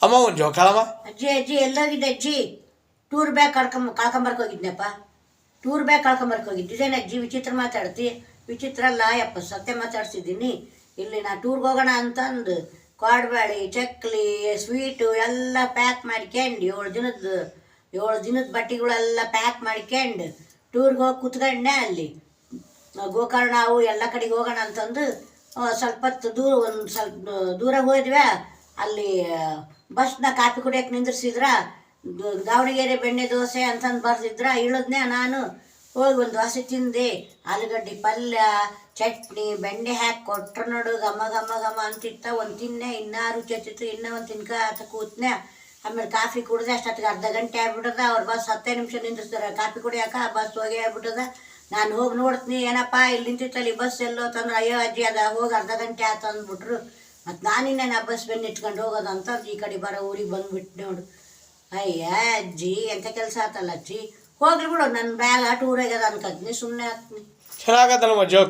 ಅಮ್ಮ ಒಂದು ಜೋಕಾಳಮ್ಮ. ಅಜ್ಜಿ ಅಜ್ಜಿ ಎಲ್ಲೋಗಿದ್ದೆ ಅಜ್ಜಿ? ಟೂರ್ ಬ್ಯಾಗ್ ಕಳ್ಕೊಂಬರ್ಕೋಗಿದ್ನಪ್ಪ. ಟೂರ್ ಬ್ಯಾಗ್ ಕಳ್ಕೊಂಬರ್ಕೋಗಿದ್ದು ಇದೇನು ಅಜ್ಜಿ ವಿಚಿತ್ರ ಮಾತಾಡ್ತಿ? ವಿಚಿತ್ರ ಅಲ್ಲ ಯಪ್ಪ, ಸತ್ಯ ಮಾತಾಡ್ತಿದ್ದೀನಿ. ಇಲ್ಲಿ ನಾ ಟೂರ್ಗೆ ಹೋಗೋಣ ಅಂತಂದು ಕಾಡ್ಬೇಳೆ ಚಕ್ಲಿ ಸ್ವೀಟು ಎಲ್ಲ ಪ್ಯಾಕ್ ಮಾಡ್ಕೊಂಡು 7 ದಿನದ ಬಟ್ಟೆಗಳೆಲ್ಲ ಪ್ಯಾಕ್ ಮಾಡ್ಕೊಂಡು ಟೂರ್ಗೆ ಹೋಗಿ ಕೂತ್ಕೊಂಡೆ. ಅಲ್ಲಿ ಗೋಕರ್ಣ ಅವು ಎಲ್ಲ ಕಡೆಗೆ ಹೋಗೋಣ ಅಂತಂದು ಸ್ವಲ್ಪ ಹೊತ್ತು ಸ್ವಲ್ಪ ದೂರ ಹೋದ್ವಿ. ಅಲ್ಲಿ ಬಸ್ನ ಕಾಫಿ ಕುಡಿಯೋಕೆ ನಿಂದಿರ್ಸಿದ್ರ, ದಾವಣಗೆರೆ ಬೆಣ್ಣೆ ದೋಸೆ ಅಂತಂದು ಬರ್ದಿದ್ರ. ಇಳಿದ್ನೆ ನಾನು, ಹೋಗಿ ಒಂದು ದೋಸೆ ತಿಂದೆ. ಆಲೂಗಡ್ಡೆ ಪಲ್ಯ ಚಟ್ನಿ ಬೆಣ್ಣೆ ಹಾಕಿ ಕೊಟ್ರು ನೋಡು, ಘಮ ಘಮ ಘಮ ಅಂತಿತ್ತ. ಒಂದು ತಿನ್ನೆ, ಇನ್ನೂ ರುಚಿ ಹತ್ತಿತ್ತು. ಇನ್ನೂ ಒಂದು ತಿನ್ಕ ಆತ ಕೂತ್ನೆ. ಆಮೇಲೆ ಕಾಫಿ ಕುಡ್ದೆ. ಅಷ್ಟೊತ್ತಿಗೆ ಅರ್ಧ ಗಂಟೆ ಆಗ್ಬಿಟ್ಟದ. ಅವ್ರ ಬಸ್ 10 ನಿಮಿಷ ನಿಂದಿರ್ತಾರೆ ಕಾಫಿ ಕುಡಿಯೋಕೆ. ಬಸ್ ಹೋಗಿ ಆಗ್ಬಿಟ್ಟದ. ನಾನು ಹೋಗಿ ನೋಡ್ತೀನಿ, ಏನಪ್ಪ ಇಲ್ಲಿ ನಿಂತಿತ್ತಲ್ಲಿ ಬಸ್ ಎಲ್ಲೋ ತಂದ್ರೆ, ಅಯ್ಯೋ ಅಜ್ಜಿ ಅದ ಹೋಗಿ ಅರ್ಧ ಗಂಟೆ ಆಯ್ತು ಅಂದ್ಬಿಟ್ರು. ಮತ್ತು ನಾನಿನ್ನೇನು ಆ ಬಸ್ ಬೆನ್ನು ಇಟ್ಕೊಂಡು ಹೋಗೋದು ಅಂತ ಈ ಕಡೆ ಬರೋ ಊರಿಗೆ ಬಂದುಬಿಟ್ಟು ನೋಡು. ಅಯ್ಯ ಅಜ್ಜಿ ಎಂಥ ಕೆಲಸ ಆತಲ್ಲ ಅಜ್ಜಿ. ಹೋಗ್ಲಿ ಬಿಡು, ನನ್ನ ಬ್ಯಾಗ್ ಟೂರ್ ಆಗ್ಯದ ಅನ್ಕೊಂತೀನಿ, ಸುಮ್ಮನೆ ಆಗ್ತೀನಿ. ಚೆನ್ನಾಗತ್ತಲ್ಲಮ್ಮ ಜೋಕ್.